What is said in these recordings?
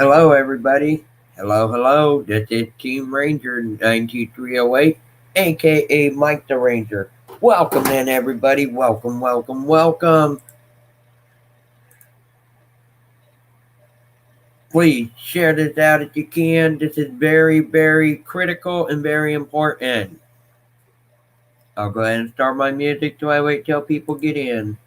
Hello, everybody. Hello. This is Team Ranger 92308, aka Mike the Ranger. Welcome in, everybody. Welcome. Please share this out if you can. This is very critical and very important. I'll go ahead and start my music till I wait till people get in.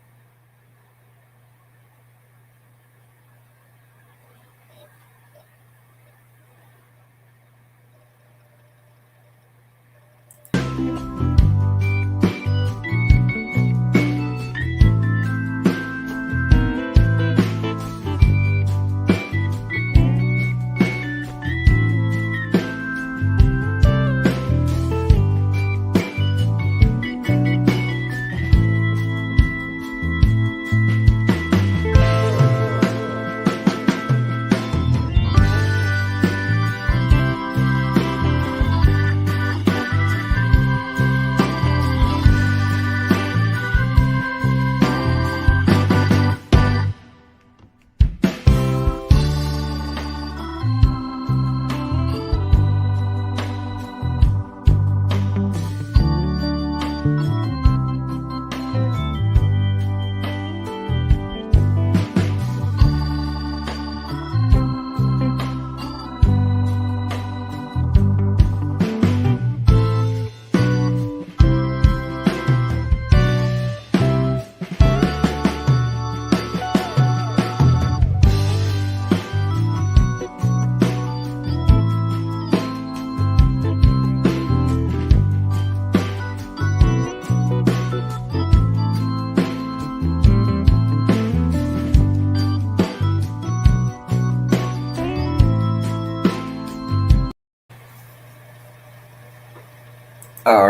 All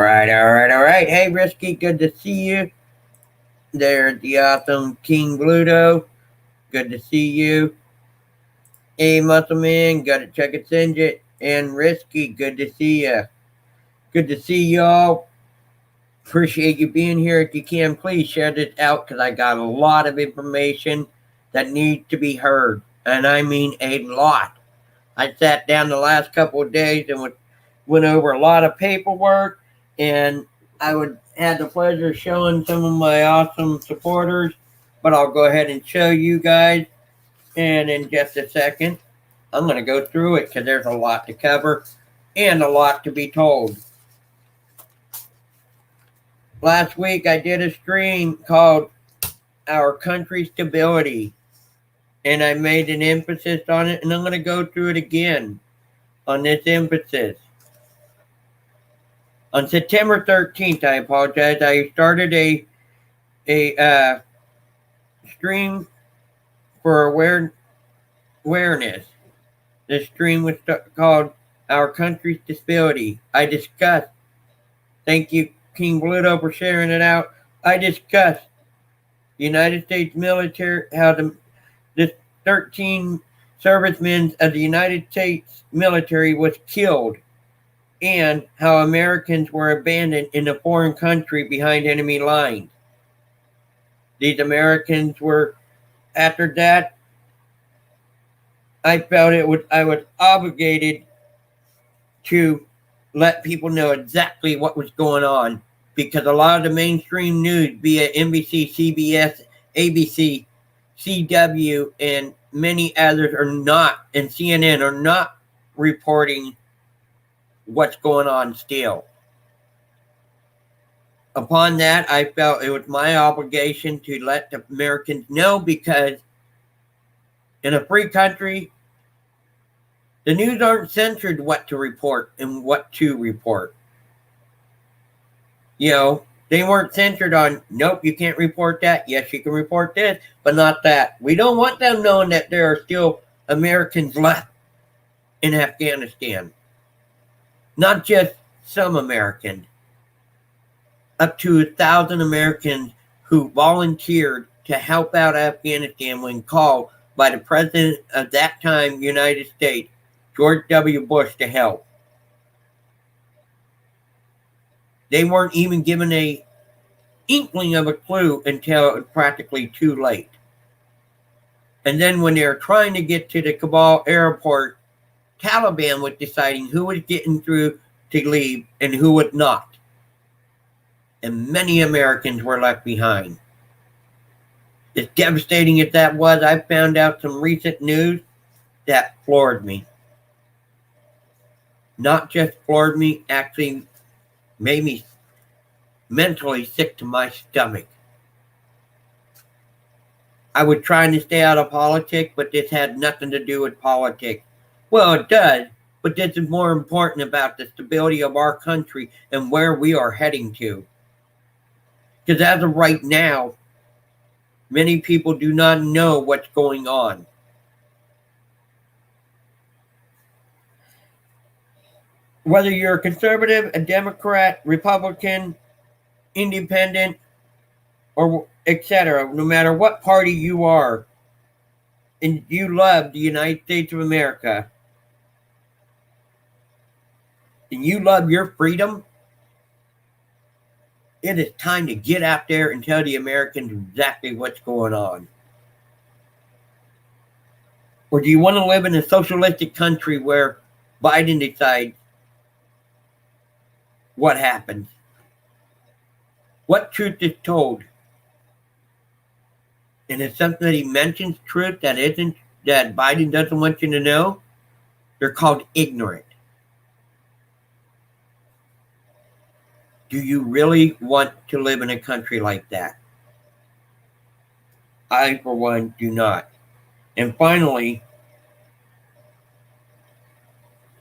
right. Hey, Risky, good to see you. There's the awesome King Bluto. Good to see you. Hey, Muscle Man, gotta check it, send it. And Risky, good to see ya. Good to see y'all. Appreciate you being here. If you can, please share this out because I got a lot of information that needs to be heard. And I mean a lot. I sat down the last couple of days and went over a lot of paperwork, and had the pleasure of showing some of my awesome supporters. But I'll go ahead and show you guys, and in just a second, I'm going to go through it because there's a lot to cover and a lot to be told. Last week, I did a stream called Our Country's Stability, and I made an emphasis on it, and I'm going to go through it again on this emphasis. On September 13th, I apologize, I started a stream for awareness. The stream was called Our Country's Stability. I discussed, thank you, King Bluto, for sharing it out. I discussed the United States military, how the 13 servicemen of the United States military was killed, and how Americans were abandoned in a foreign country behind enemy lines. These Americans were, after that, I felt I was obligated to let people know exactly what was going on, because a lot of the mainstream news, be it NBC, CBS, ABC, CW, and many others are not, and CNN are not reporting what's going on still. Upon that, I felt it was my obligation to let the Americans know, because in a free country, the news aren't censored what to report and what to report. You know, they weren't censored on, nope, you can't report that. Yes, you can report this, but not that. We don't want them knowing that there are still Americans left in Afghanistan. Not just some Americans. Up to 1,000 Americans who volunteered to help out Afghanistan when called by the president of that time, United States, George W. Bush, to help. They weren't even given a inkling of a clue until it was practically too late. And then when they were trying to get to the Kabul airport, Taliban was deciding who was getting through to leave and who would not. And many Americans were left behind. As devastating as that was, I found out some recent news that floored me. Not just floored me, actually made me mentally sick to my stomach. I was trying to stay out of politics, but this had nothing to do with politics. Well, it does, but this is more important about the stability of our country and where we are heading to. Because as of right now, many people do not know what's going on. Whether you're a conservative, a Democrat, Republican, independent, or etc., no matter what party you are, and you love the United States of America, and you love your freedom, it is time to get out there and tell the Americans exactly what's going on. Or do you want to live in a socialistic country where Biden decides what happens? What truth is told? And it's something that he mentions truth that Biden doesn't want you to know. They're called ignorant. Do you really want to live in a country like that? I, for one, do not. And finally,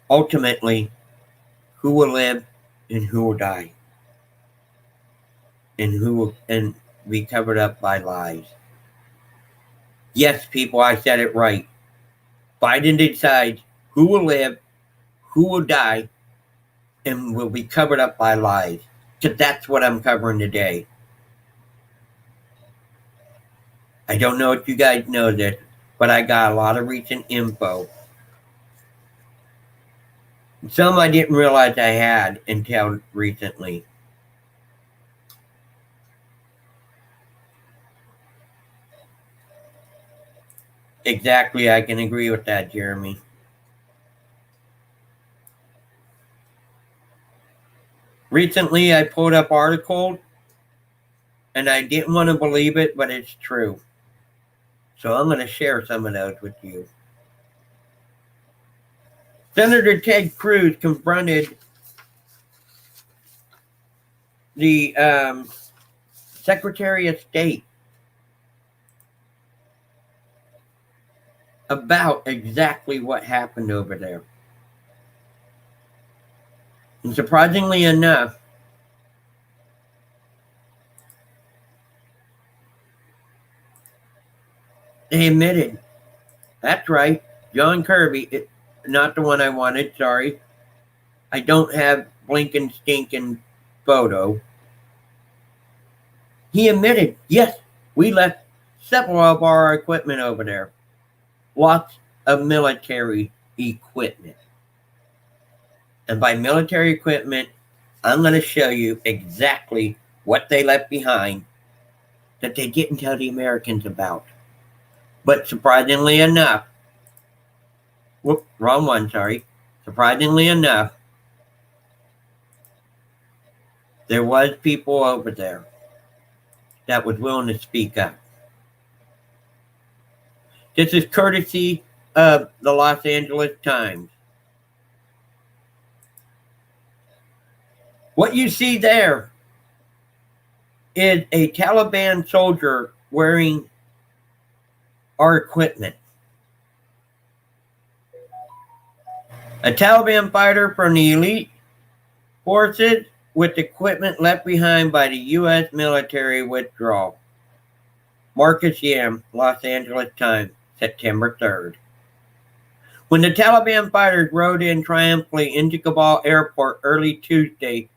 ultimately, who will live and who will die? And who will be covered up by lies? Yes, people, I said it right. Biden decides who will live, who will die, and will be covered up by lies. Because that's what I'm covering today. I don't know if you guys know this, but I got a lot of recent info. Some I didn't realize I had until recently. Exactly, I can agree with that, Jeremy. Recently, I pulled up articles, and I didn't want to believe it, but it's true. So I'm going to share some of those with you. Senator Ted Cruz confronted the Secretary of State about exactly what happened over there. And surprisingly enough, they admitted, that's right, John Kirby, not the one I wanted, sorry. I don't have blinking stinking photo. He admitted, yes, we left several of our equipment over there. Lots of military equipment. And by military equipment, I'm going to show you exactly what they left behind that they didn't tell the Americans about. But surprisingly enough, wrong one, sorry. Surprisingly enough, there was people over there that was willing to speak up. This is courtesy of the Los Angeles Times. What you see there is a Taliban soldier wearing our equipment. A Taliban fighter from the elite forces with equipment left behind by the U.S. military withdrawal. Marcus Yam, Los Angeles Times, September 3rd. When the Taliban fighters rode in triumphantly into Kabul airport early Tuesday,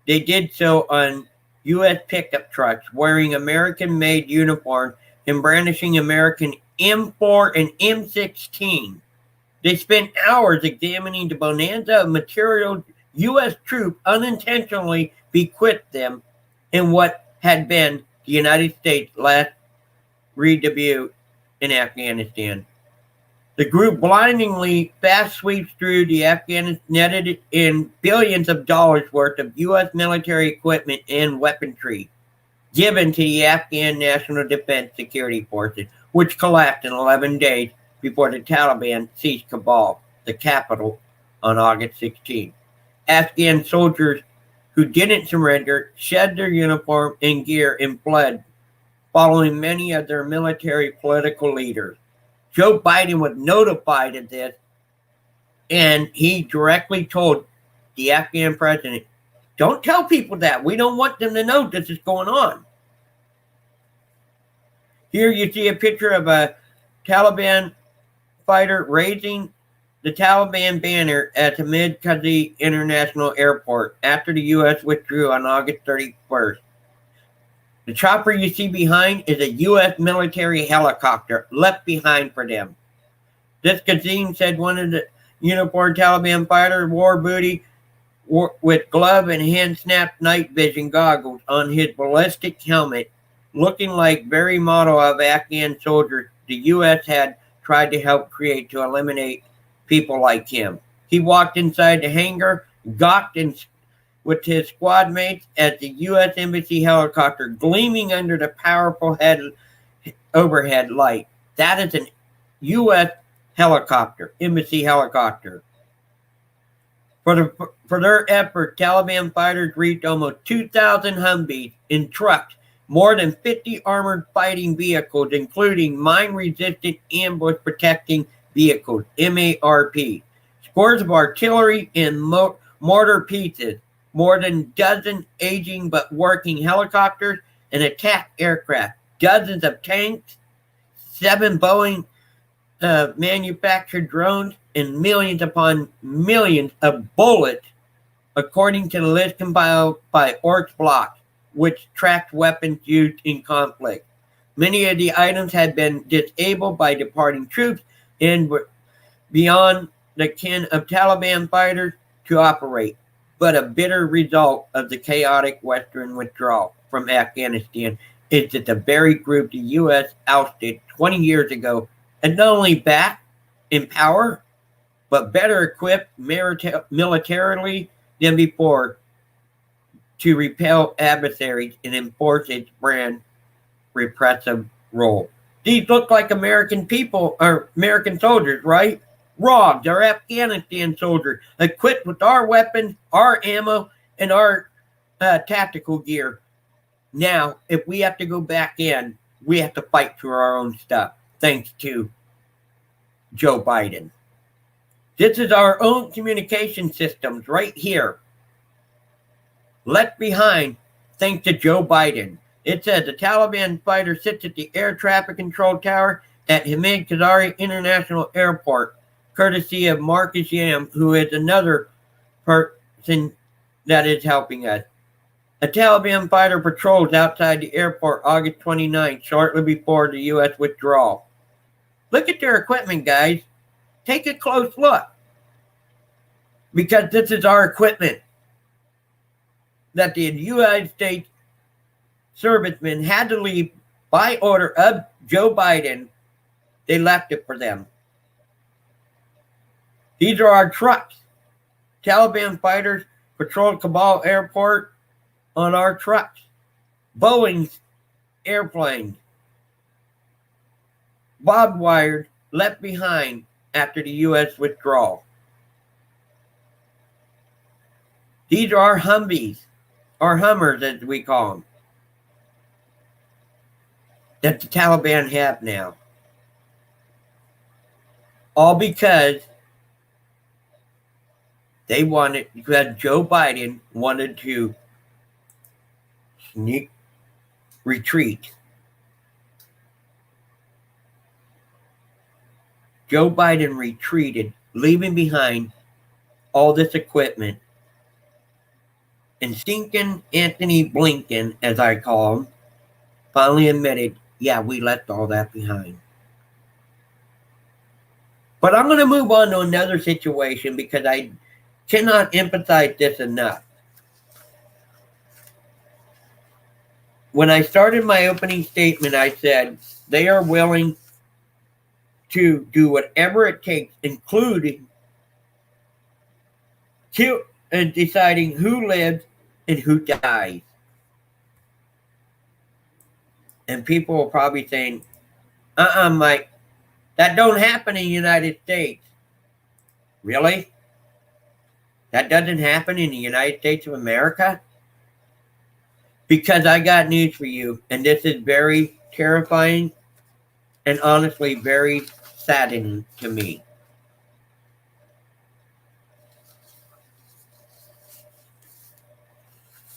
they did so on U.S. pickup trucks wearing American-made uniforms and brandishing American M4 and M16. They spent hours examining the bonanza of material U.S. troops unintentionally bequeathed them in what had been the United States' last redebut in Afghanistan. The group blindingly fast sweeps through the Afghanistan, netted in billions of dollars worth of U.S. military equipment and weaponry given to the Afghan National Defense Security Forces, which collapsed in 11 days before the Taliban seized Kabul, the capital, on August 16. Afghan soldiers who didn't surrender shed their uniform and gear and fled, following many of their military political leaders. Joe Biden was notified of this, and he directly told the Afghan president, don't tell people that. We don't want them to know this is going on. Here you see a picture of a Taliban fighter raising the Taliban banner at Hamid Karzai International Airport after the U.S. withdrew on August 31st. The chopper you see behind is a U.S. military helicopter left behind for them. This Kazim said one of the uniformed Taliban fighters wore booty with glove and hand-snapped night vision goggles on his ballistic helmet, looking like very model of Afghan soldiers the U.S. had tried to help create to eliminate people like him. He walked inside the hangar, gawked with his squad mates at the U.S. Embassy helicopter gleaming under the powerful overhead light. That is an U.S. helicopter, embassy helicopter. For their effort, Taliban fighters reached almost 2,000 Humvees and trucks, more than 50 armored fighting vehicles, including mine-resistant ambush-protecting vehicles, MARP, scores of artillery and mortar pieces, more than a dozen aging but working helicopters and attack aircraft, dozens of tanks, 7 Boeing manufactured drones, and millions upon millions of bullets, according to the list compiled by Orks Block, which tracked weapons used in conflict. Many of the items had been disabled by departing troops and were beyond the ken of Taliban fighters to operate, but a bitter result of the chaotic Western withdrawal from Afghanistan is that the very group the U.S. ousted 20 years ago is not only back in power, but better equipped militarily than before to repel adversaries and enforce its brand repressive role. These look like American people, or American soldiers, right? Wrong. They're Afghanistan soldiers equipped with our weapons, our ammo, and our tactical gear. Now, if we have to go back in, we have to fight for our own stuff, thanks to Joe Biden. This is our own communication systems right here, left behind thanks to Joe Biden. It says the Taliban fighter sits at the air traffic control tower at Hamid Karzai International Airport, courtesy of Marcus Yam, who is another person that is helping us. A Taliban fighter patrols outside the airport August 29th, shortly before the U.S. withdrawal. Look at their equipment, guys. Take a close look. Because this is our equipment that the United States servicemen had to leave by order of Joe Biden. They left it for them. These are our trucks. Taliban fighters patrolled Kabul airport on our trucks. Boeing's airplanes, barbed wired, left behind after the U.S. withdrawal. These are our Humvees, our Hummers as we call them, that the Taliban have now. All because Joe Biden wanted to retreat. Joe Biden retreated, leaving behind all this equipment. And stinking Anthony Blinken, as I call him, finally admitted, yeah, we left all that behind. But I'm going to move on to another situation because I cannot emphasize this enough. When I started my opening statement, I said they are willing to do whatever it takes, including and deciding who lives and who dies. And people are probably saying, Mike, that don't happen in the United States. Really? That doesn't happen in the United States of America? Because I got news for you, and this is very terrifying and honestly very saddening to me.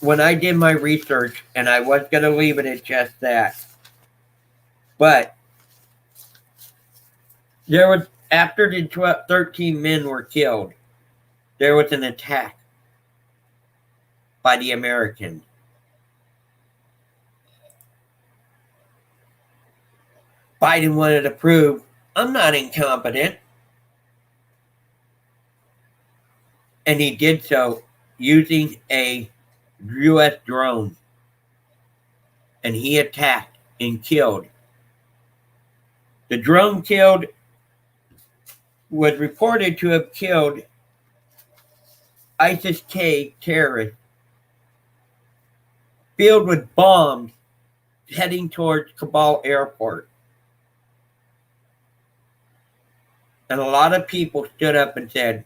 When I did my research, and I was going to leave it at just that, but there was, after the 13 men were killed, there was an attack by the Americans. Biden wanted to prove, I'm not incompetent. And he did so using a U.S. drone. And he attacked and killed. The drone was reported to have killed ISIS-K terrorists filled with bombs heading towards Kabul airport. And a lot of people stood up and said,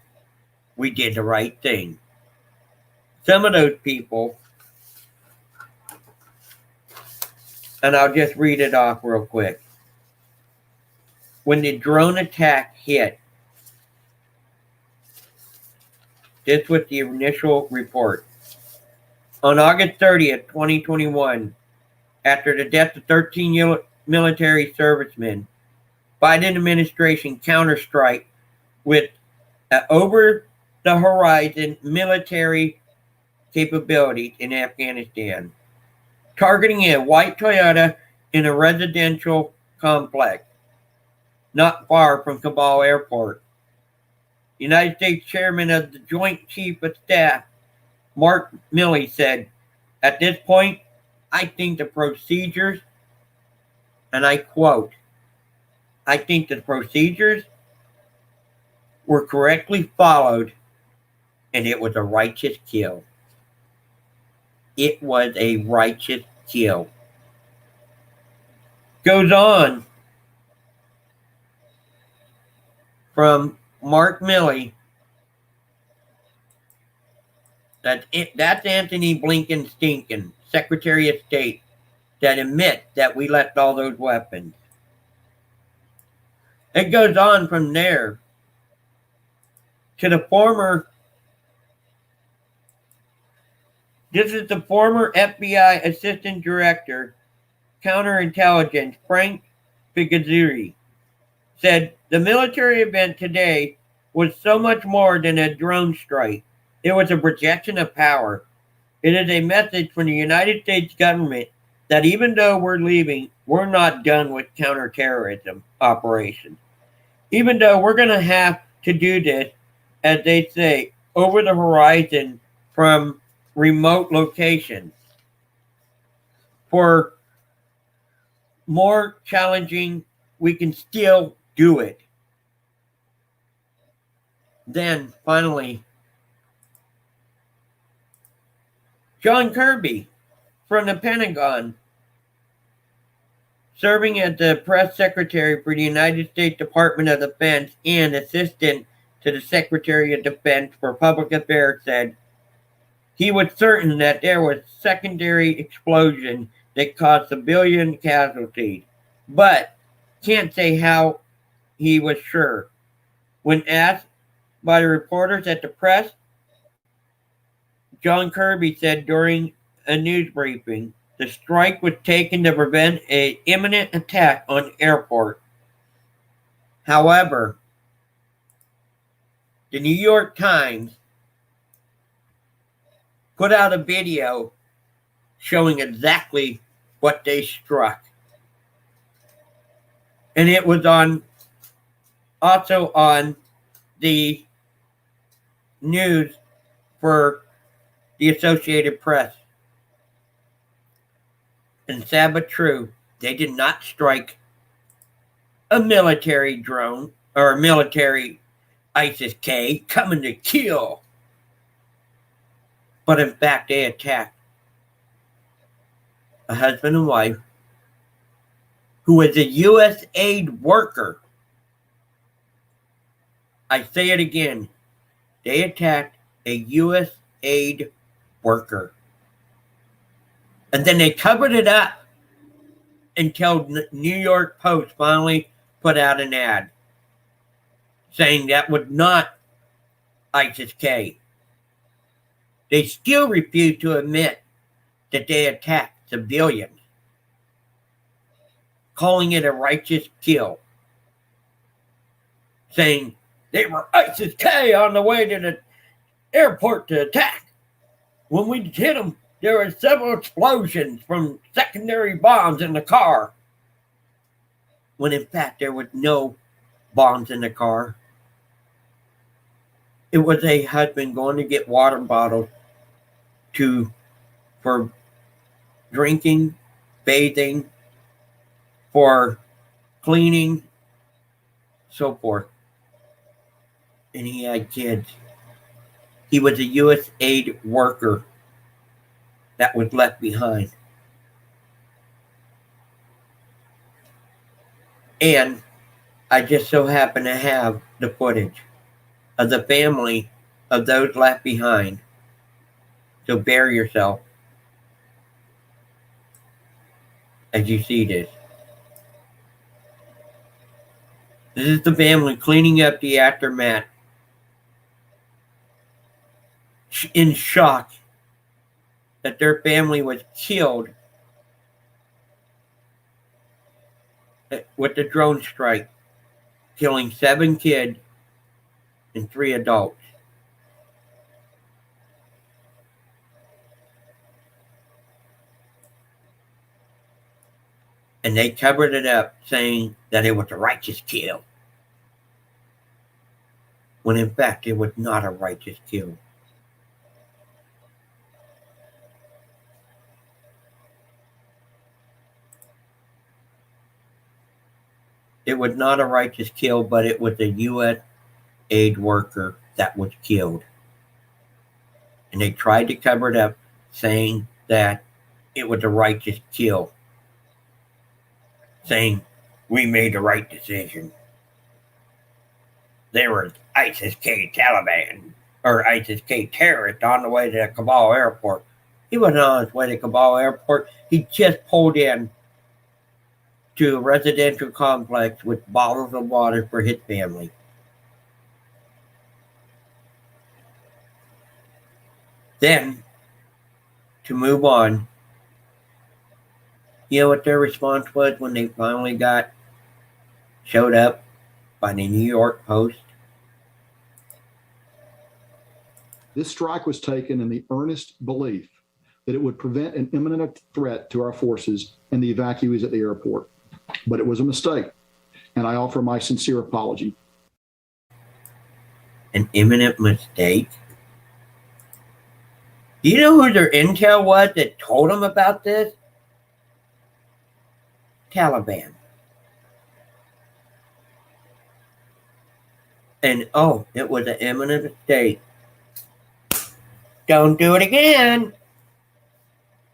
we did the right thing. Some of those people, and I'll just read it off real quick. When the drone attack hit, this was the initial report. On August 30th, 2021, after the death of 13 military servicemen, Biden administration counterstrike with over-the-horizon military capabilities in Afghanistan, targeting a white Toyota in a residential complex not far from Kabul airport. United States Chairman of the Joint Chief of Staff, Mark Milley, said, at this point, I think the procedures, and I quote, I think the procedures were correctly followed and it was a righteous kill. It was a righteous kill. Goes on from Mark Milley. That's Anthony Blinken stinking, Secretary of State, that admit that we left all those weapons. It goes on from there to the former, this is the former FBI Assistant Director, Counterintelligence, Frank Figazzuri, said the military event today was so much more than a drone strike. It was a projection of power. It is a message from the United States government that even though we're leaving, we're not done with counterterrorism operations. Even though we're going to have to do this, as they say, over the horizon from remote locations for more challenging, we can still do it. Then, finally, John Kirby from the Pentagon, serving as the press secretary for the United States Department of Defense and assistant to the Secretary of Defense for Public Affairs, said he was certain that there was a secondary explosion that caused civilian casualties, but can't say how he was sure. When asked by the reporters at the press, John Kirby said during a news briefing, the strike was taken to prevent an imminent attack on the airport. However, the New York Times put out a video showing exactly what they struck. And it was also on the news for the Associated Press. And sad but true, they did not strike a military drone or a military ISIS-K coming to kill. But in fact, they attacked a husband and wife who was a U.S. aid worker. I say it again. They attacked a U.S. aid worker. And then they covered it up until New York Post finally put out an ad saying that was not ISIS-K. They still refuse to admit that they attacked civilians, calling it a righteous kill, saying they were ISIS-K on the way to the airport to attack. When we hit them, there were several explosions from secondary bombs in the car, when in fact there was no bombs in the car. It was a husband going to get water bottles for drinking, bathing, for cleaning, so forth. And he had kids. He was a U.S. aid worker that was left behind. And I just so happen to have the footage of the family of those left behind. So bear yourself as you see this. This is the family cleaning up the aftermath, in shock that their family was killed with the drone strike, killing 7 kids and 3 adults. And they covered it up saying that it was a righteous kill, when in fact it was not a righteous kill. It was not a righteous kill, but it was a U.S. aid worker that was killed. And they tried to cover it up, saying that it was a righteous kill, saying we made the right decision. There were ISIS-K Taliban or ISIS-K terrorists on the way to the Kabul airport. He wasn't on his way to Kabul airport. He just pulled in to a residential complex with bottles of water for his family. Then, to move on, you know what their response was when they finally showed up by the New York Post? This strike was taken in the earnest belief that it would prevent an imminent threat to our forces and the evacuees at the airport. But it was a mistake, and I offer my sincere apology. An imminent mistake? Do you know who their intel was that told them about this? Taliban. And it was an imminent mistake. Don't do it again.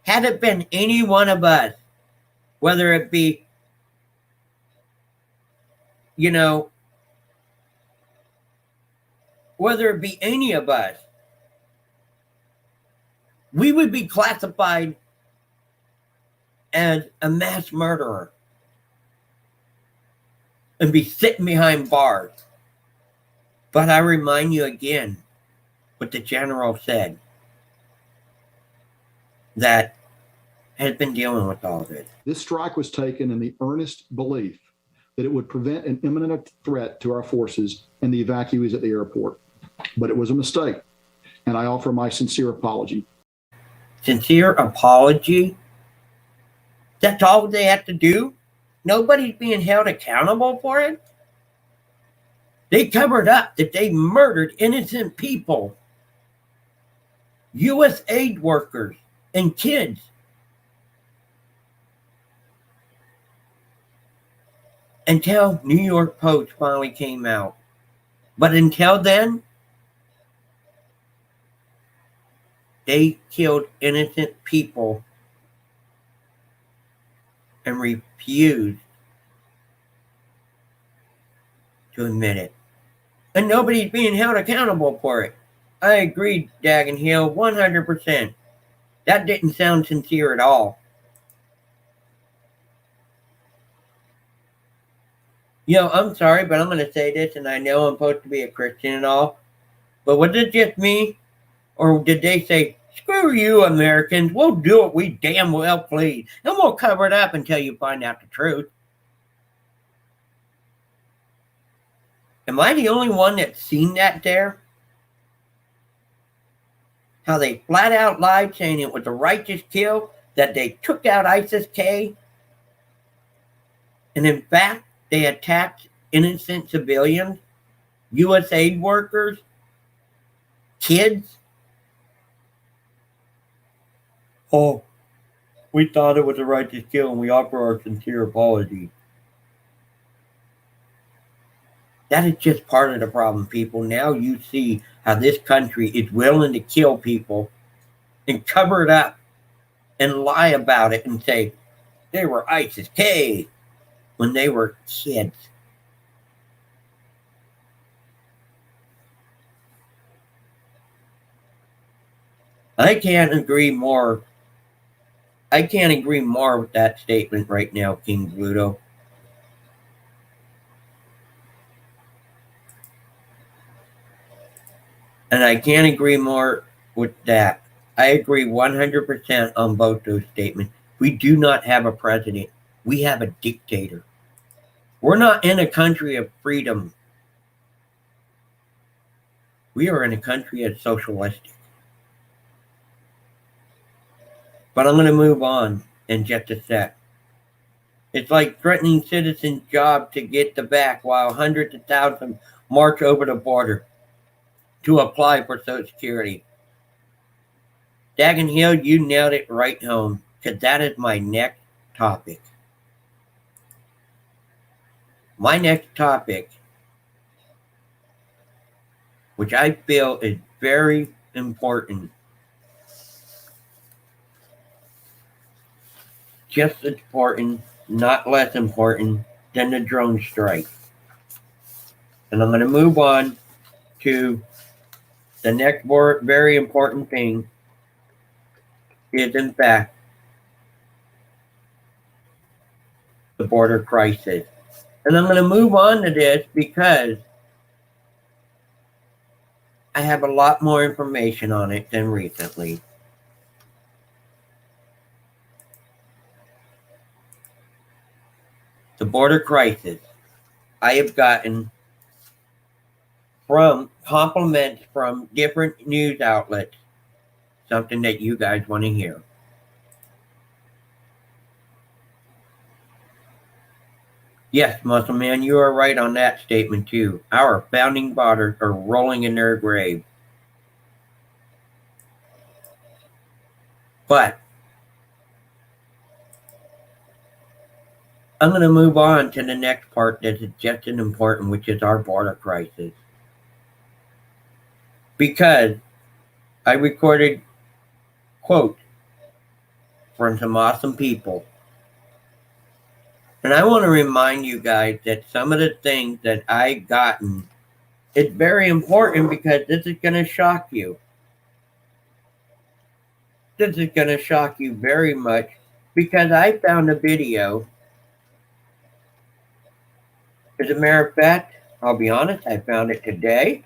Had it been any one of us, whether it be, whether it be any of us, we would be classified as a mass murderer and be sitting behind bars. But I remind you again what the general said, that has been dealing with all this. This strike was taken in the earnest belief that it would prevent an imminent threat to our forces and the evacuees at the airport. But it was a mistake, and I offer my sincere apology. Sincere apology? That's all they have to do? Nobody's being held accountable for it? They covered up that they murdered innocent people, U.S. aid workers, and kids. until New York Post finally came out. But until then, they killed innocent people and refused to admit it. And nobody's being held accountable for it. I agree, Dagon Hill, 100%. That didn't sound sincere at all. I'm sorry, but I'm going to say this, and I know I'm supposed to be a Christian and all, but was it just me? Or did they say, screw you, Americans, we'll do what we damn well please, and we'll cover it up until you find out the truth? Am I the only one that's seen that there? How they flat out lied saying it was a righteous kill, that they took out ISIS-K, and in fact, they attacked innocent civilians, U.S. aid workers, kids. Oh, we thought it was a righteous kill and we offer our sincere apology. That is just part of the problem, people. Now you see how this country is willing to kill people and cover it up and lie about it and say they were ISIS-K when they were kids. I can't agree more with that statement right now, King Pluto. And I can't agree more with that. I agree 100% on both those statements. We do not have a president. We have a dictator. We're not in a country of freedom. We are in a country that's socialistic. But I'm going to move on in just a sec. It's like threatening citizens' jobs to get the back while hundreds of thousands march over the border to apply for Social Security. Dagon Hill, you nailed it right home, because that is my next topic. My next topic, which I feel is very important, just as important, not less important than the drone strike. And I'm going to move on to the next very important thing is, in fact, the border crisis. And I'm going to move on to this because I have a lot more information on it than recently. The border crisis. I have gotten from compliments from different news outlets, something that you guys want to hear. Yes, Muscle Man, you are right on that statement too. Our founding fathers are rolling in their grave. But I'm going to move on to the next part that is just as important, which is our border crisis. Because I recorded quotes from some awesome people. And I want to remind you guys that some of the things that I've gotten is very important because this is going to shock you. This is going to shock you very much because I found a video. As a matter of fact, I'll be honest, I found it today,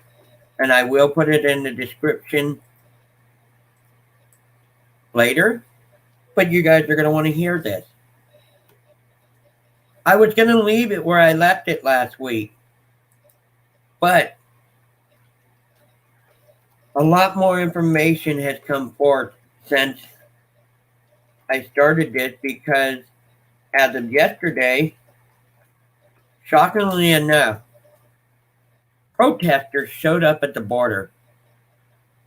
and I will put it in the description later, but you guys are going to want to hear this. I was going to leave it where I left it last week, but a lot more information has come forth since I started this because as of yesterday, shockingly enough, protesters showed up at the border,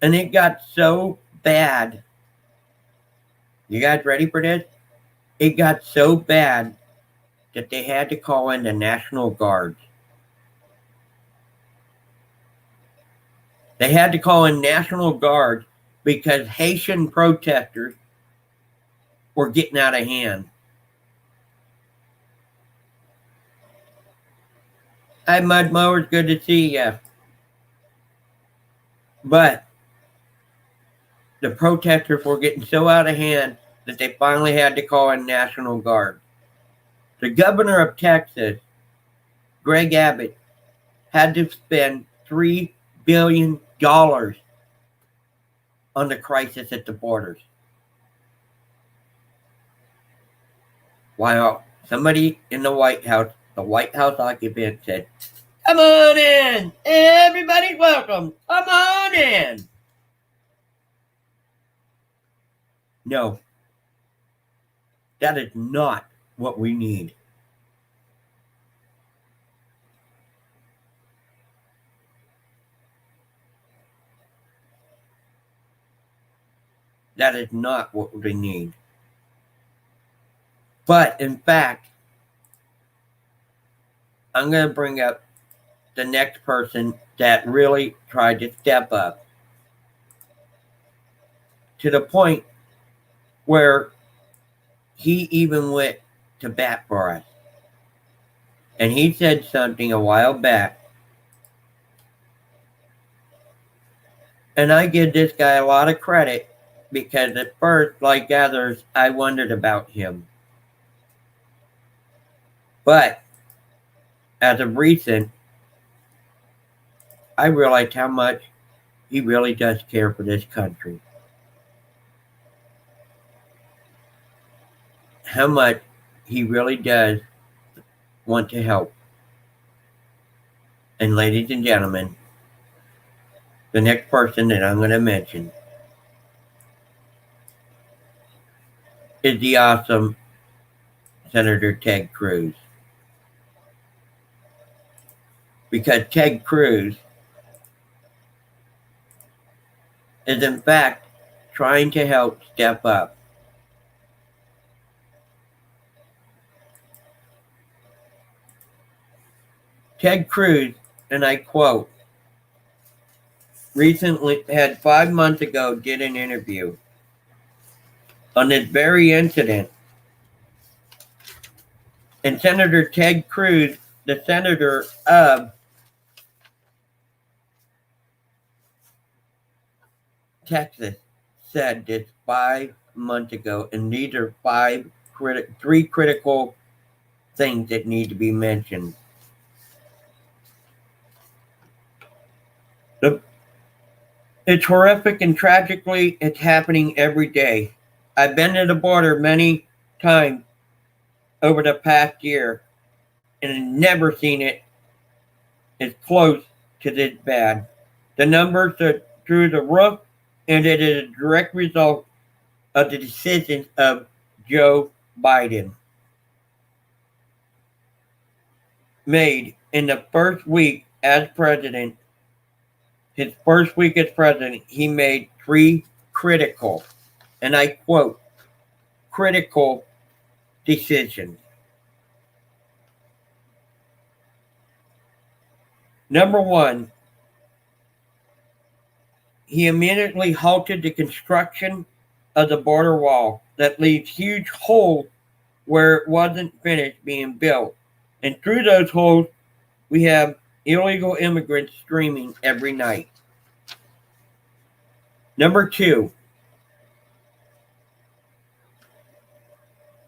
and it got so bad. You guys ready for this? It got so bad that they had to call in the National Guard. They had to call in National Guard because Haitian protesters were getting out of hand. Hi, Mud Mowers. Good to see you. But the protesters were getting so out of hand that they finally had to call in National Guard. The governor of Texas, Greg Abbott, had to spend $3 billion on the crisis at the borders. While somebody in the White House occupant, said, "Come on in. Everybody's welcome. Come on in." No, that is not what we need. That is not what we need. But in fact, I'm going to bring up the next person that really tried to step up to the point where he even went to bat for us. And he said something a while back. And I give this guy a lot of credit because at first, like others, I wondered about him. But as of recent, I realized how much he really does care for this country. How much he really does want to help. And ladies and gentlemen, the next person that I'm going to mention is the awesome Senator Ted Cruz. Because Ted Cruz is in fact trying to help step up. Ted Cruz, and I quote, recently had 5 months ago did an interview on this very incident. And Senator Ted Cruz, the senator of Texas, said this 5 months ago, and these are three critical things that need to be mentioned. It's horrific and tragically it's happening every day. I've been to the border many times over the past year and never seen it as close to this bad. The numbers are through the roof, and it is a direct result of the decisions of Joe Biden made in the first week as president. His first week as president, he made 3 critical, and I quote, critical decisions. Number 1, he immediately halted the construction of the border wall that leaves huge holes where it wasn't finished being built. And through those holes, we have illegal immigrants streaming every night. Number 2,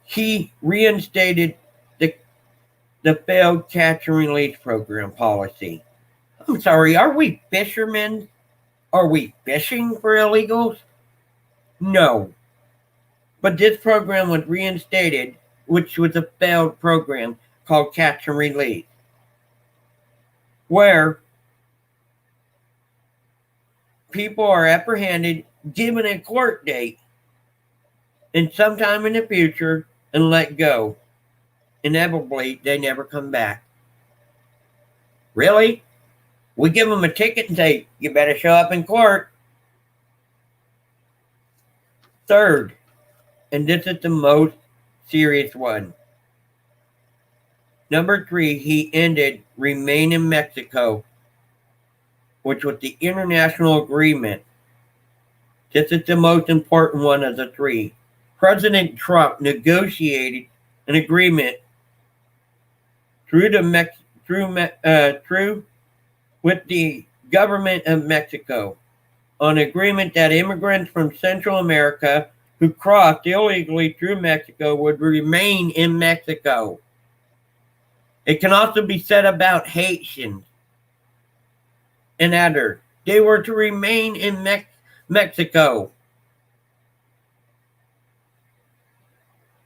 he reinstated the failed catch and release program policy. I'm sorry, are we fishermen? Are we fishing for illegals? No. But this program was reinstated, which was a failed program called catch and release, where people are apprehended, given a court date, and sometime in the future, and let go. Inevitably, they never come back. Really? We give them a ticket and say, you better show up in court. Third, and this is the most serious one, Number 3, he ended Remain in Mexico, which was the international agreement. This is the most important one of the 3. President Trump negotiated an agreement through with the government of Mexico on agreement that immigrants from Central America who crossed illegally through Mexico would remain in Mexico. It can also be said about Haitians and others. They were to remain in Mexico.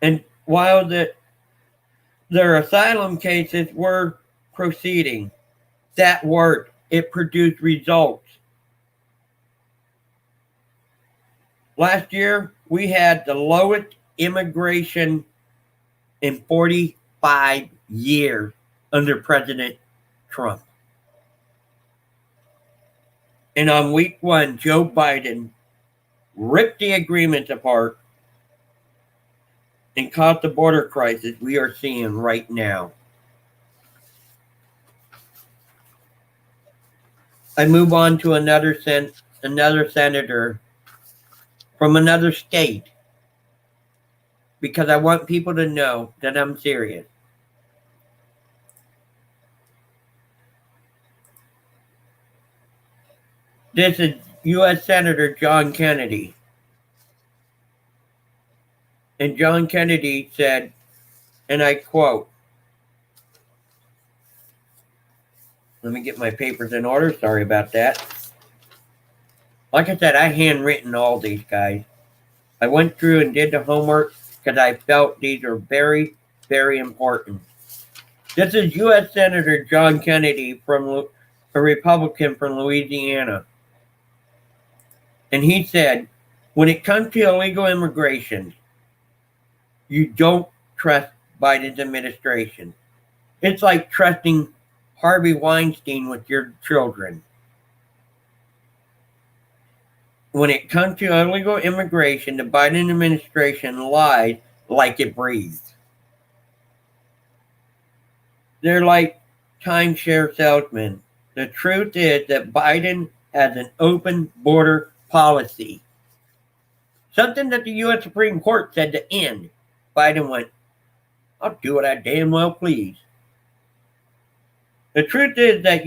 And while their asylum cases were proceeding, that worked. It produced results. Last year, we had the lowest immigration in 45 years under President Trump. And on week 1, Joe Biden ripped the agreements apart and caused the border crisis we are seeing right now. I move on to another senator from another state because I want people to know that I'm serious. This is U.S. Senator John Kennedy. And John Kennedy said, and I quote, let me get my papers in order. Sorry about that. Like I said, I handwritten all these guys. I went through and did the homework because I felt these are very, very important. This is U.S. Senator John Kennedy, from a Republican from Louisiana. And he said, when it comes to illegal immigration, you don't trust Biden's administration. It's like trusting Harvey Weinstein with your children. When it comes to illegal immigration, the Biden administration lies like it breathes. They're like timeshare salesmen. The truth is that Biden has an open border policy. Something that the U.S. Supreme Court said to end. Biden went, I'll do what I damn well please. The truth is that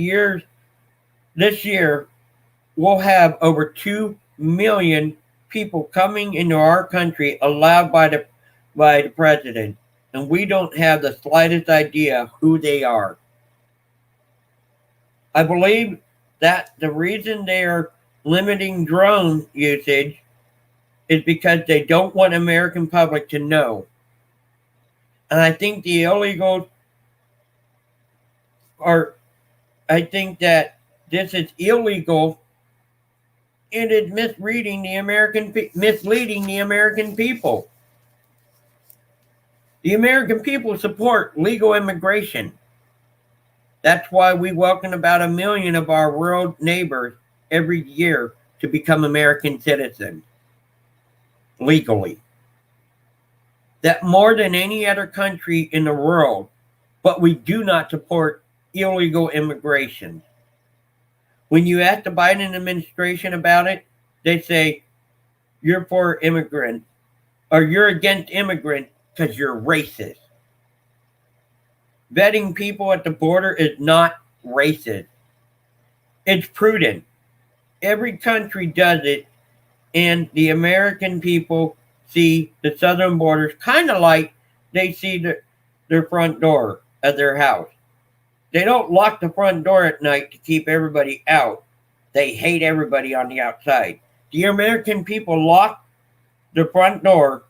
this year, we'll have over 2 million people coming into our country allowed by the president, and we don't have the slightest idea who they are. I believe that the reason they are limiting drone usage is because they don't want the American public to know. And I think the illegals I think that this is illegal and it's misleading the American people. The American people support legal immigration. That's why we welcome about 1 million of our world neighbors every year to become American citizens legally. That more than any other country in the world, but we do not support illegal immigration. When you ask the Biden administration about it, they say, you're for immigrants, or you're against immigrants because you're racist. Vetting people at the border is not racist. It's prudent. Every country does it, and the American people see the southern borders kind of like they see their front door of their house. They don't lock the front door at night to keep everybody out. They hate everybody on the outside. The American people lock the front door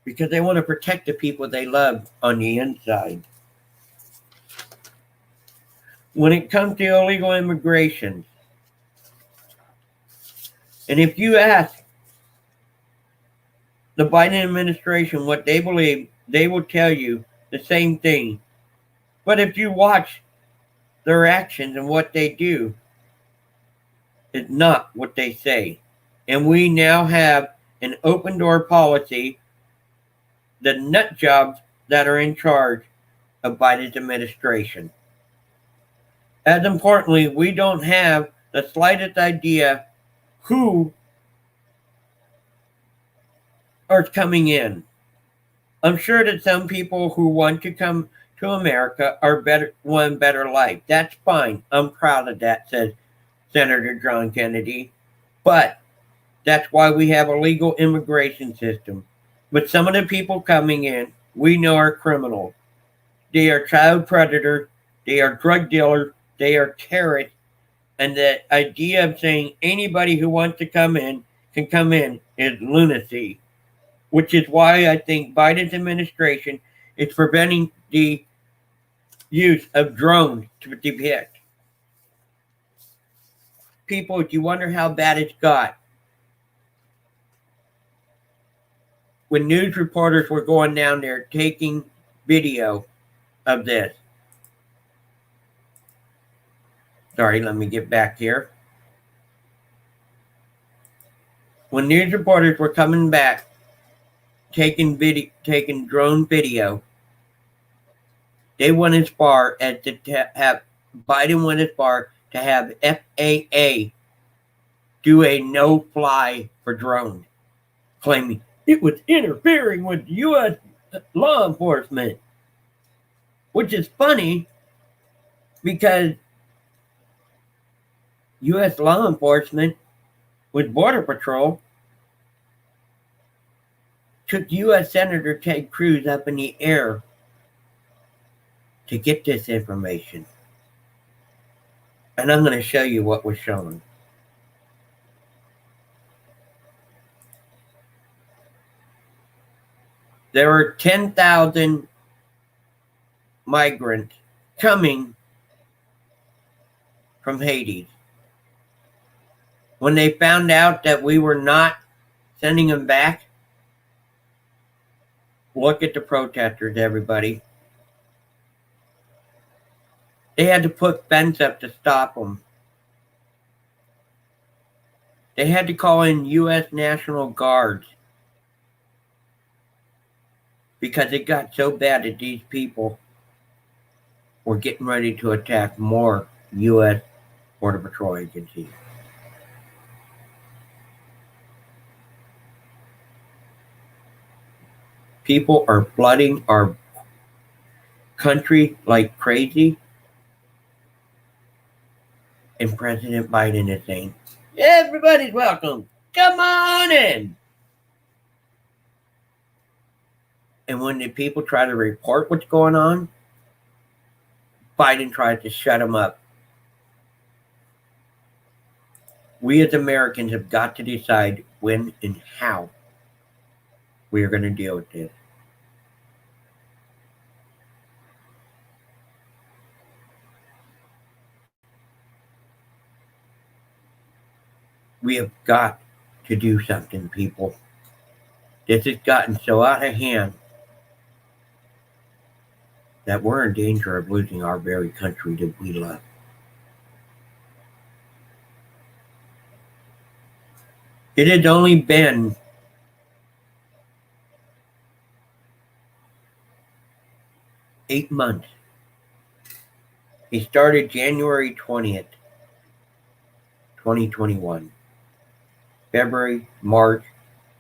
because they want to protect the people they love on the inside. When it comes to illegal immigration, and if you ask the Biden administration what they believe, they will tell you the same thing. But if you watch their actions and what they do, it's not what they say. And we now have an open door policy. The nut jobs that are in charge of Biden's administration. As importantly, we don't have the slightest idea who are coming in. I'm sure that some people who want to come to America want better life. That's fine. I'm proud of that, said Senator John Kennedy. But that's why we have a legal immigration system. But some of the people coming in, we know are criminals. They are child predators. They are drug dealers. They are terrorists. And the idea of saying anybody who wants to come in can come in is lunacy. Which is why I think Biden's administration is preventing the use of drones to detect. People, do you wonder how bad it's got? When news reporters were going down there taking video of this. Sorry, let me get back here. When news reporters were coming back, taking drone video, they went as far as to have Biden went as far to have FAA do a no-fly for drones, claiming it was interfering with U.S. law enforcement, which is funny because U.S. law enforcement with Border Patrol took U.S. Senator Ted Cruz up in the air to get this information. And I'm going to show you what was shown. There were 10,000 migrants coming from Haiti. When they found out that we were not sending them back, look at the protesters, everybody. They had to put fence up to stop them. They had to call in U.S. National Guards because it got so bad that these people were getting ready to attack more U.S. Border Patrol agencies. People are flooding our country like crazy. And President Biden is saying, everybody's welcome. Come on in. And when the people try to report what's going on, Biden tries to shut them up. We as Americans have got to decide when and how we are going to deal with this. We have got to do something, people. This has gotten so out of hand that we're in danger of losing our very country that we love. It had only been eight months. He started January 20th, 2021. February, March,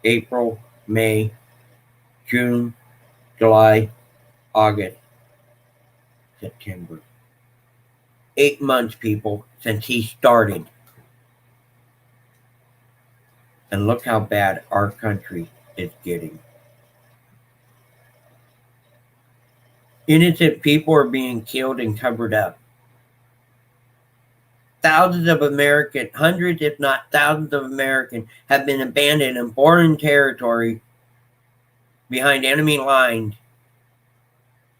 April, May, June, July, August, September. 8 months, people, since he started. And look how bad our country is getting. Innocent people are being killed and covered up. Thousands of Americans, hundreds if not thousands of Americans have been abandoned in foreign territory behind enemy lines,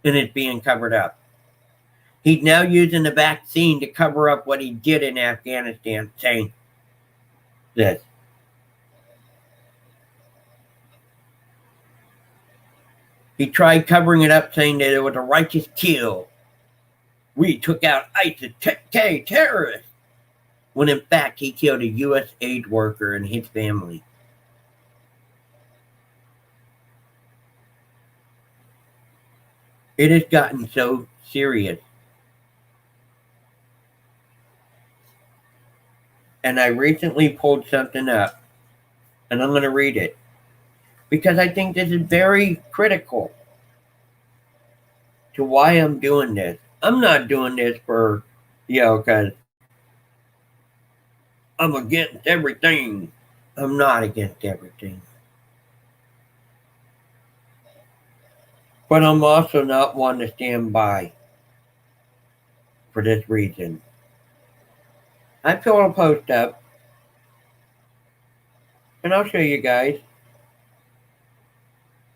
and it's being covered up. He's now using the vaccine to cover up what he did in Afghanistan, saying this. He tried covering it up, saying that it was a righteous kill. We took out ISIS terrorists. When in fact he killed a U.S. aid worker and his family. It has gotten so serious. And I recently pulled something up, and I'm going to read it because I think this is very critical to why I'm doing this. I'm not doing this for, because I'm against everything. I'm not against everything. But I'm also not one to stand by for this reason. I filled a post up, and I'll show you guys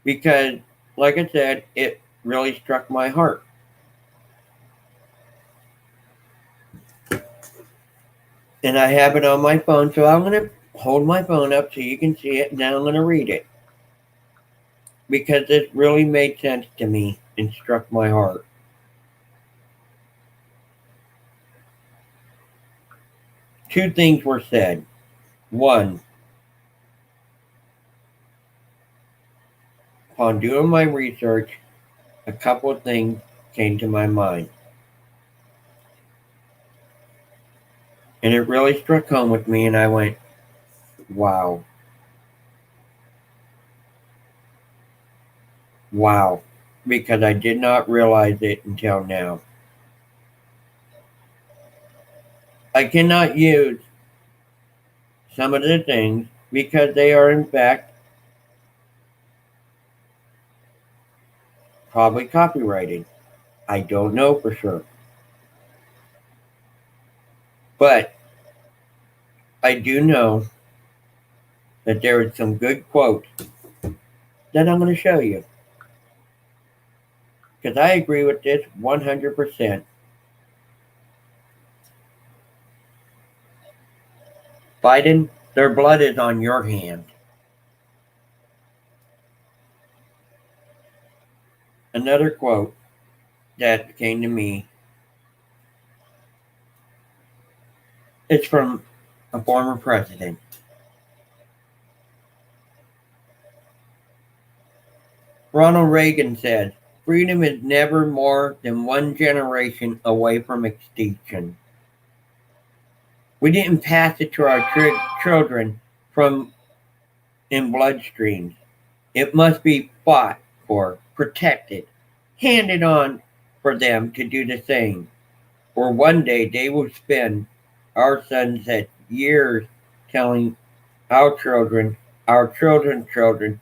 because, like I said, it really struck my heart. And I have it on my phone, so I'm going to hold my phone up so you can see it, and then I'm going to read it because this really made sense to me and struck my heart. Two things were said. One, upon doing my research, a couple of things came to my mind. And it really struck home with me, and I went, wow. Wow. Because I did not realize it until now. I cannot use some of the things because they are, in fact, probably copyrighted. I don't know for sure. But I do know that there is some good quotes that I'm going to show you. Because I agree with this 100%. Biden, their blood is on your hand. Another quote that came to me is from a former president. Ronald Reagan said, "Freedom is never more than one generation away from extinction." We didn't pass it to our children from in bloodstreams. It must be fought for, protected, handed on for them to do the same. Or one day they will spend our sunset years telling our children, our children's children,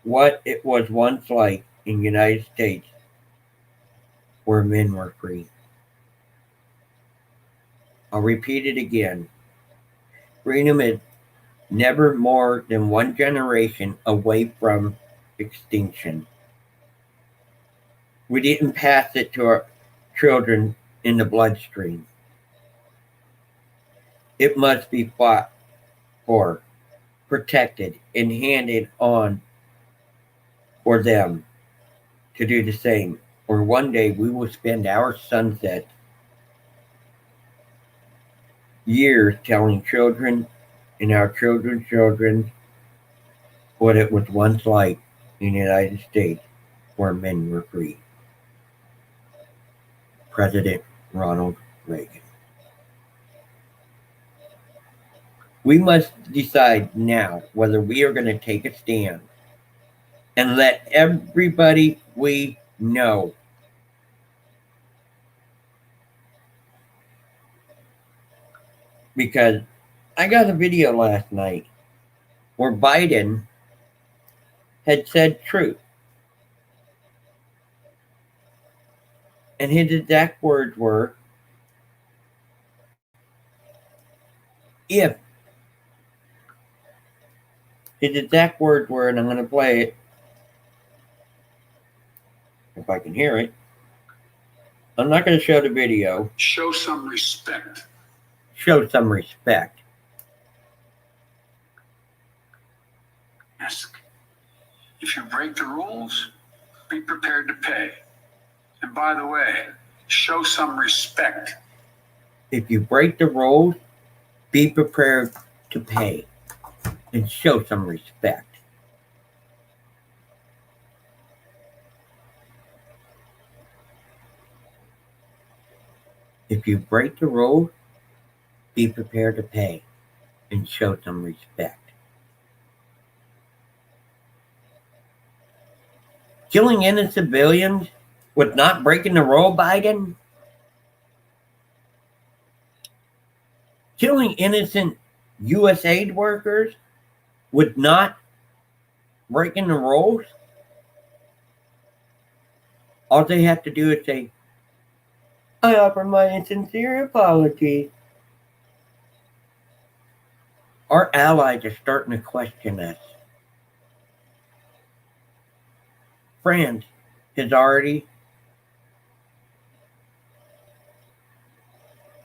what it was once like in the United States where men were free. I'll repeat it again. Freedom is never more than one generation away from extinction. We didn't pass it to our children in the bloodstream. It must be fought for, protected, and handed on for them to do the same. Or one day we will spend our sunset years telling children and our children's children what it was once like in the United States where men were free. President Ronald Reagan. We must decide now whether we are going to take a stand and let everybody we know because I got a video last night where Biden had said truth. And his exact words were, if. His exact words were, and I'm going to play it if I can hear it. I'm not going to show the video. Show some respect. Show some respect. Ask. If you break the rules, be prepared to pay. And by the way, show some respect. If you break the rules, be prepared to pay and show some respect. If you break the rules, be prepared to pay and show some respect. Killing innocent civilians with not breaking the rule, Biden? Killing innocent U.S. aid workers with not breaking the rules? All they have to do is say, I offer my sincere apologies. Our allies are starting to question us. France is already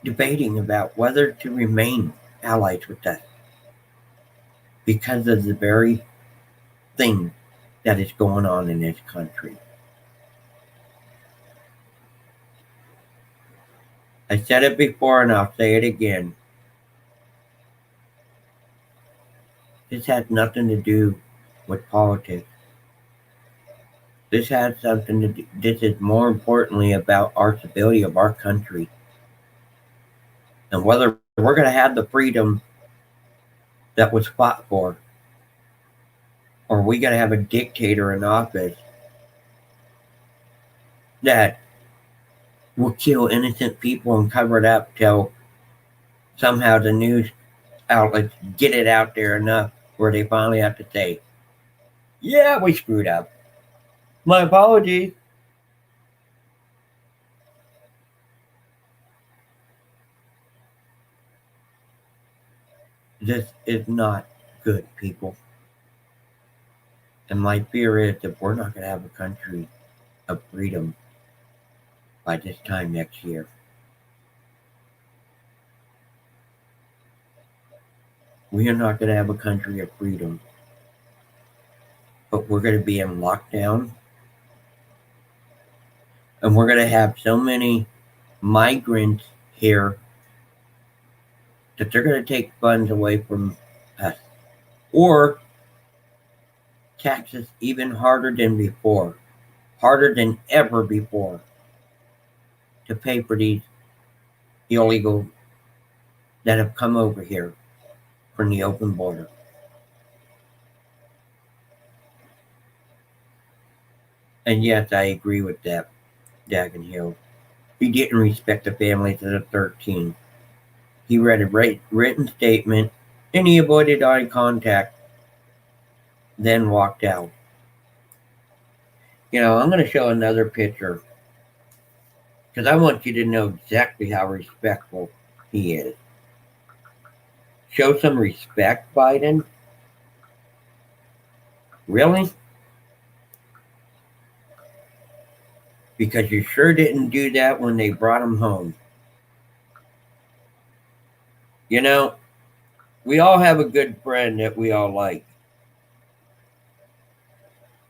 debating about whether to remain allies with us because of the very thing that is going on in this country. I said it before and I'll say it again. This has nothing to do with politics. This has something to do, this is more importantly about our stability of our country. And whether we're going to have the freedom that was fought for, or we got to have a dictator in office that will kill innocent people and cover it up till somehow the news outlets get it out there enough where they finally have to say, yeah, we screwed up. My apologies. This is not good, people. And my fear is that we're not going to have a country of freedom by this time next year. We are not going to have a country of freedom, but we're going to be in lockdown, and we're going to have so many migrants here that they're going to take funds away from us, or tax us even harder than before, harder than ever before, to pay for these illegals that have come over here from the open border. And yes, I agree with that, Dagenhill. He didn't respect the families of the 13. He read a written statement and he avoided eye contact, then walked out. You know, I'm going to show another picture because I want you to know exactly how respectful he is. Show some respect, Biden? Really? Because you sure didn't do that when they brought him home. You know, we all have a good friend that we all like.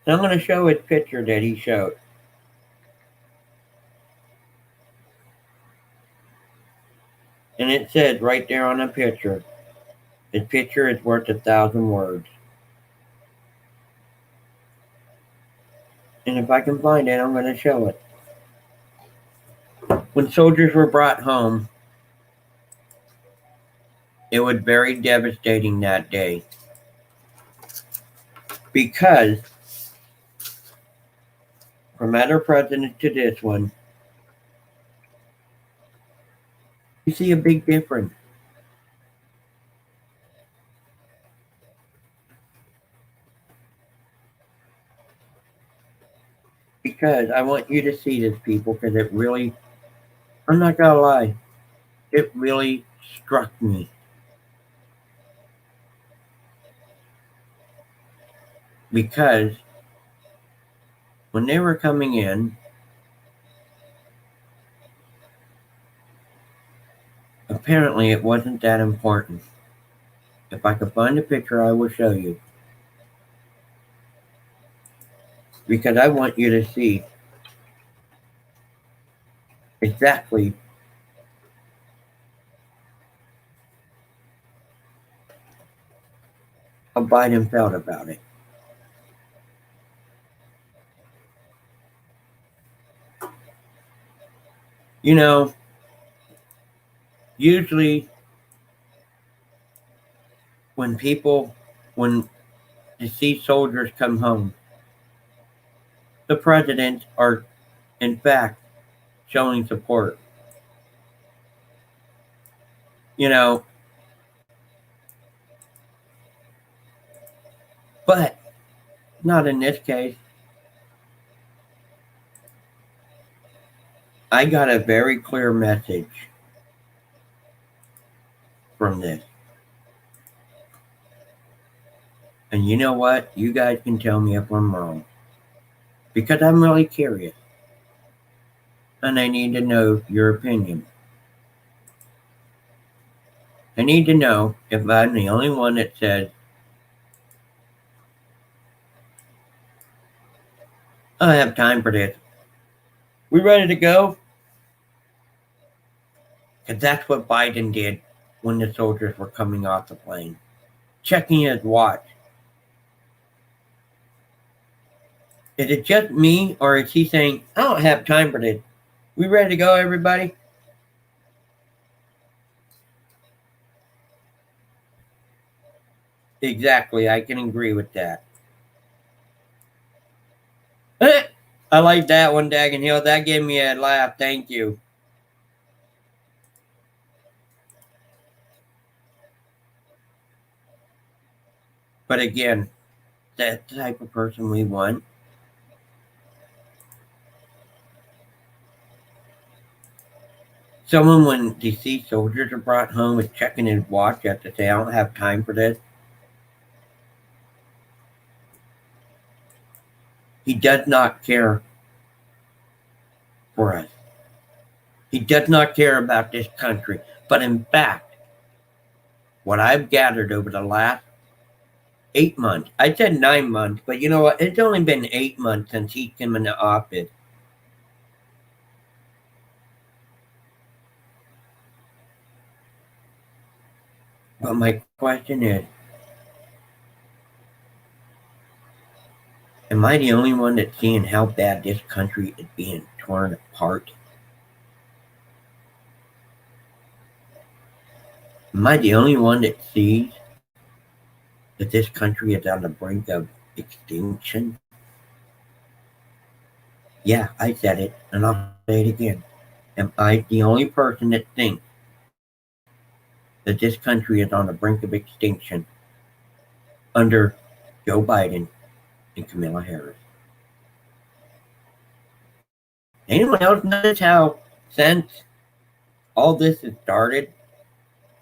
So I'm going to show his picture that he showed. And it says right there on the picture, his picture is worth 1,000 words. And if I can find it, I'm going to show it. When soldiers were brought home, it was very devastating that day. Because from other presidents to this one, you see a big difference. Because I want you to see this, people, because it really, I'm not going to lie, it really struck me. Because when they were coming in, apparently it wasn't that important. If I could find a picture, I will show you. Because I want you to see exactly how Biden felt about it. You know, Usually, when deceased soldiers come home, the presidents are, in fact, showing support. You know, but not in this case. I got a very clear message from this. And you know what? You guys can tell me if I'm wrong. Because I'm really curious. And I need to know your opinion. I need to know if I'm the only one that says, I have time for this. We ready to go? Because that's what Biden did when the soldiers were coming off the plane. Checking his watch. Is it just me, or is he saying, I don't have time for this? We ready to go, everybody? Exactly, I can agree with that. I like that one, Dagon Hill. That gave me a laugh. Thank you. But again, that's the type of person we want. Someone, when deceased soldiers are brought home, is checking his watch after say, I don't have time for this. He does not care for us. He does not care about this country. But in fact, what I've gathered over the last 8 months, I said 9 months, but you know what? It's only been 8 months since he came into office. But my question is, am I the only one that's seeing how bad this country is being torn apart? Am I the only one that sees that this country is on the brink of extinction? Yeah, I said it, and I'll say it again. Am I the only person that thinks that this country is on the brink of extinction under Joe Biden and Kamala Harris? Anyone else notice how, since all this has started,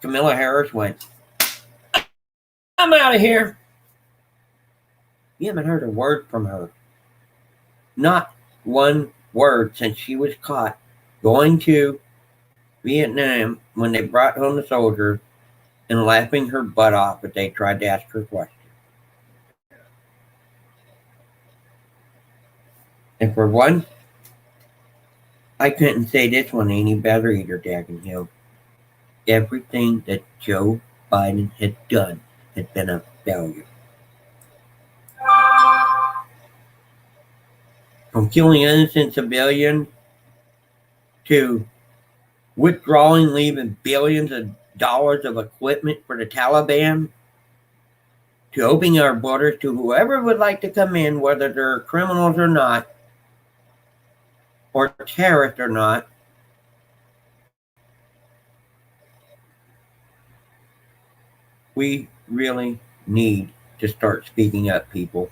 Kamala Harris went, I'm out of here. You haven't heard a word from her. Not one word since she was caught going to Vietnam when they brought home the soldiers and laughing her butt off if they tried to ask her questions. And for one, I couldn't say this one any better either, Dagon Hill. Everything that Joe Biden had done had been a failure. From killing innocent civilians to withdrawing, leaving billions of dollars of equipment for the Taliban, to opening our borders to whoever would like to come in, whether they're criminals or not, or terrorists or not. We really need to start speaking up, people.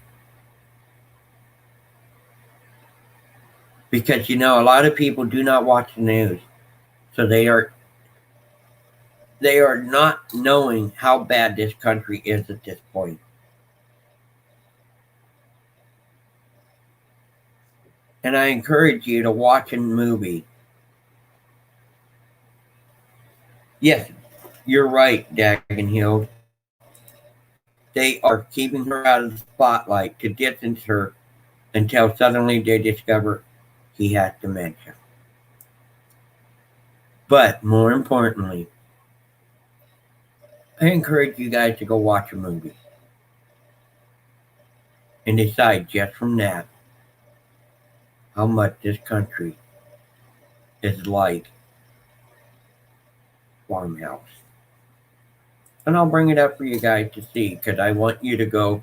Because, you know, a lot of people do not watch the news. So they are not knowing how bad this country is at this point. And I encourage you to watch a movie. Yes, you're right, Dagon Hill. They are keeping her out of the spotlight to distance her until suddenly they discover he has dementia. But more importantly, I encourage you guys to go watch a movie and decide just from that how much this country is like farmhouse. And I'll bring it up for you guys to see, because I want you to go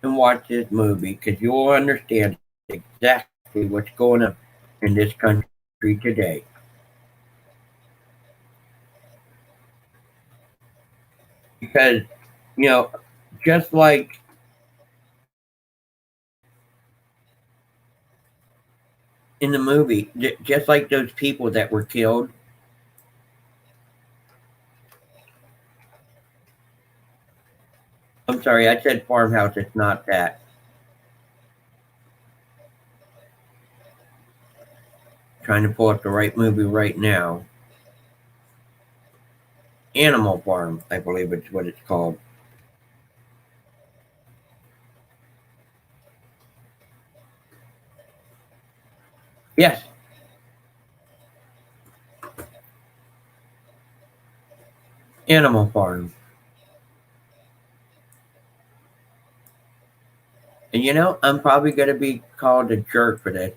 and watch this movie, because you'll understand exactly what's going on in this country today. Because, just like in the movie, just like those people that were killed, I'm sorry, I said farmhouse, it's not that. Trying to pull up the right movie right now. Animal Farm, I believe it's what it's called. Yes. Animal Farm. And I'm probably going to be called a jerk for this.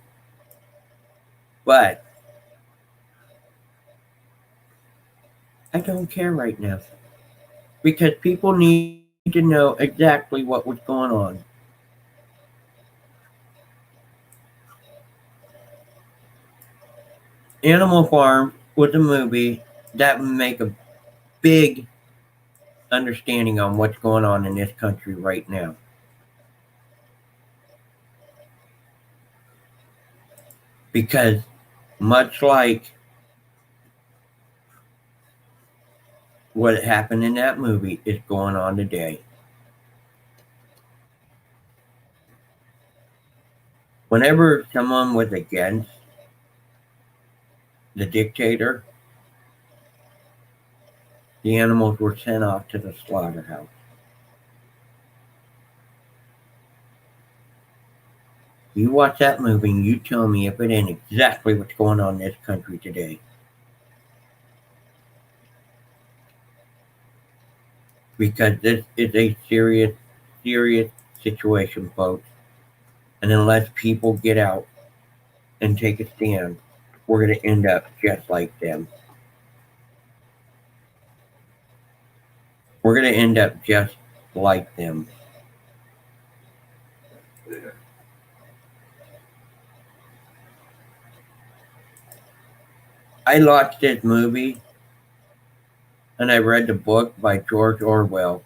But I don't care right now. Because people need to know exactly what was going on. Animal Farm was a movie that would make a big understanding on what's going on in this country right now. Because much like what happened in that movie is going on today. Whenever someone was against the dictator, the animals were sent off to the slaughterhouse. You watch that movie and you tell me if it ain't exactly what's going on in this country today. Because this is a serious, serious situation, folks. And unless people get out and take a stand, we're going to end up just like them. We're going to end up just like them. I watched this movie and I read the book by George Orwell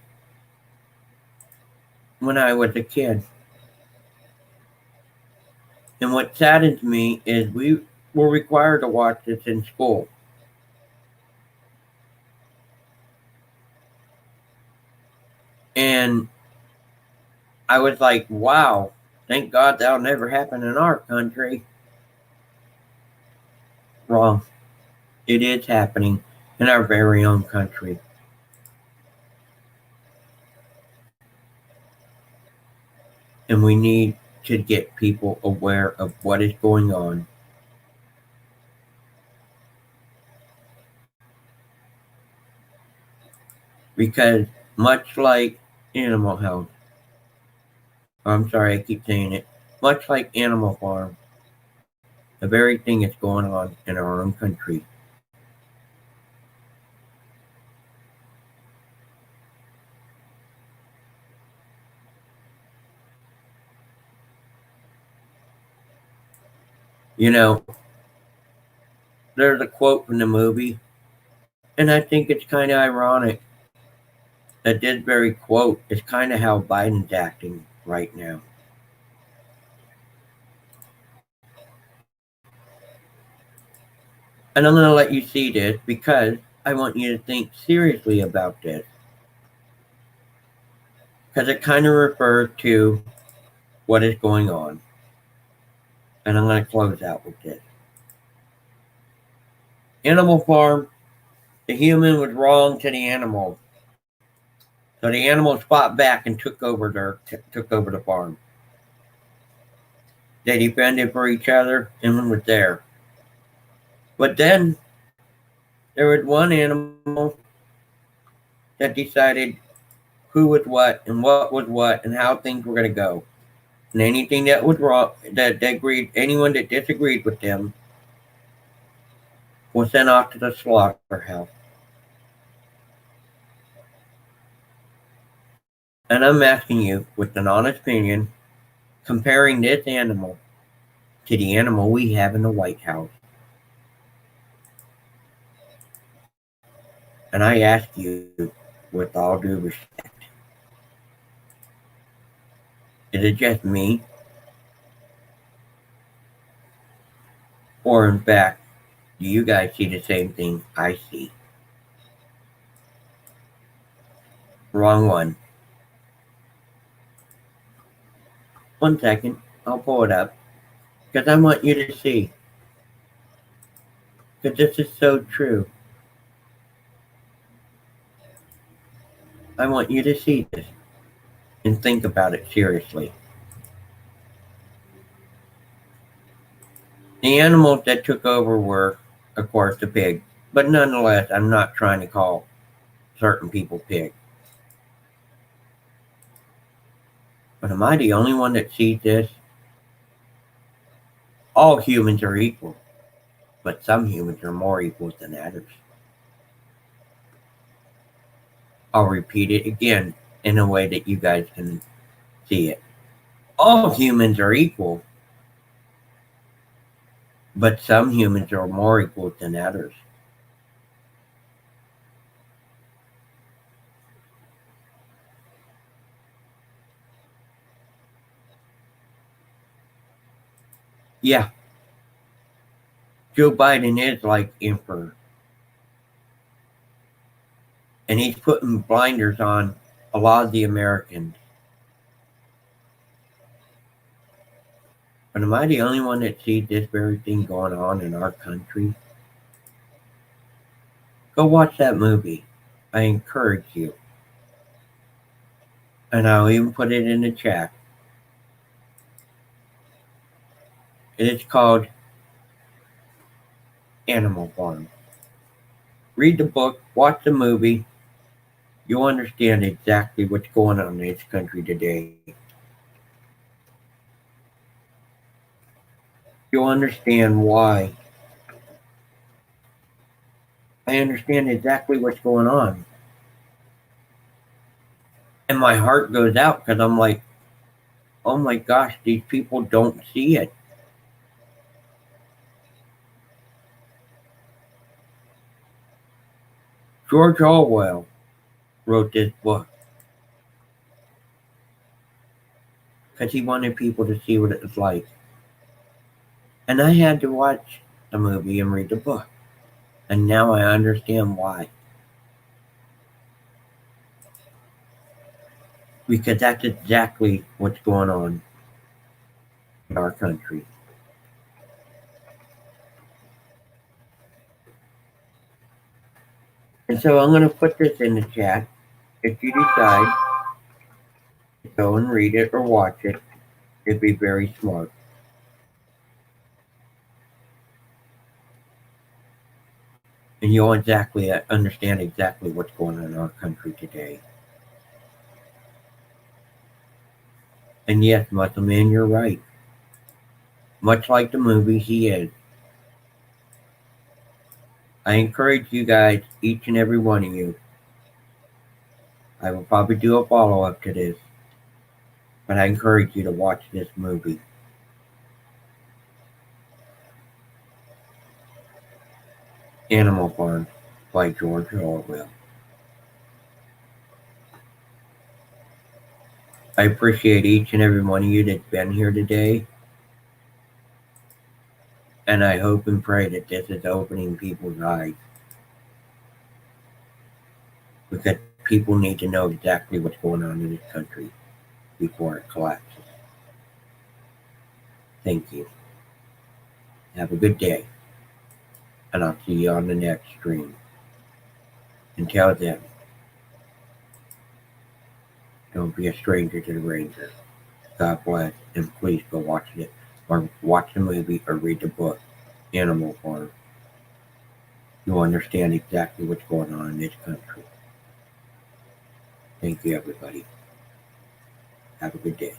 when I was a kid. And what saddens me is we were required to watch this in school. And I was like, wow, thank God that'll never happen in our country. Wrong. It is happening in our very own country. And we need to get people aware of what is going on. Because much like Animal Health, I'm sorry, I keep saying it, much like Animal Farm, the very thing is going on in our own country. There's a quote from the movie, and I think it's kind of ironic that this very quote is kind of how Biden's acting right now. And I'm going to let you see this because I want you to think seriously about this. Because it kind of refers to what is going on. And I'm going to close out with this. Animal Farm, the human was wrong to the animal. So the animals fought back and took over the farm. They defended for each other and was there. But then there was one animal that decided who was what and what was what and how things were going to go. And anything that was wrong, anyone that disagreed with them was sent off to the slaughterhouse. And I'm asking you, with an honest opinion, comparing this animal to the animal we have in the White House. And I ask you, with all due respect, is it just me? Or in fact, do you guys see the same thing I see? Wrong one. 1 second, I'll pull it up. Because I want you to see. Because this is so true. I want you to see this and think about it seriously. The animals that took over were, of course, the pig. But nonetheless, I'm not trying to call certain people pig. But am I the only one that sees this? All humans are equal, but some humans are more equal than others. I'll repeat it again in a way that you guys can see it. All humans are equal, but some humans are more equal than others. Yeah, Joe Biden is like emperor, and he's putting blinders on a lot of the Americans. But am I the only one that sees this very thing going on in our country? Go watch that movie. I encourage you. And I'll even put it in the chat. It's called Animal Farm. Read the book, watch the movie. You'll understand exactly what's going on in this country today. You'll understand why. I understand exactly what's going on. And my heart goes out because I'm like, oh my gosh, these people don't see it. George Orwell wrote this book because he wanted people to see what it was like. And I had to watch the movie and read the book. And now I understand why. Because that's exactly what's going on in our country. And so I'm going to put this in the chat. If you decide to go and read it or watch it, it'd be very smart. And you'll exactly understand exactly what's going on in our country today. And yes, Muscle Man, you're right. Much like the movie, he is. I encourage you guys, each and every one of you. I will probably do a follow-up to this. But I encourage you to watch this movie. Animal Farm by George Orwell. I appreciate each and every one of you that's been here today. And I hope and pray that this is opening people's eyes. Because people need to know exactly what's going on in this country before it collapses. Thank you. Have a good day. And I'll see you on the next stream. Until then, don't be a stranger to the Ranger. God bless, and please go watch it, or watch the movie, or read the book, Animal Farm. You'll understand exactly what's going on in this country. Thank you, everybody. Have a good day.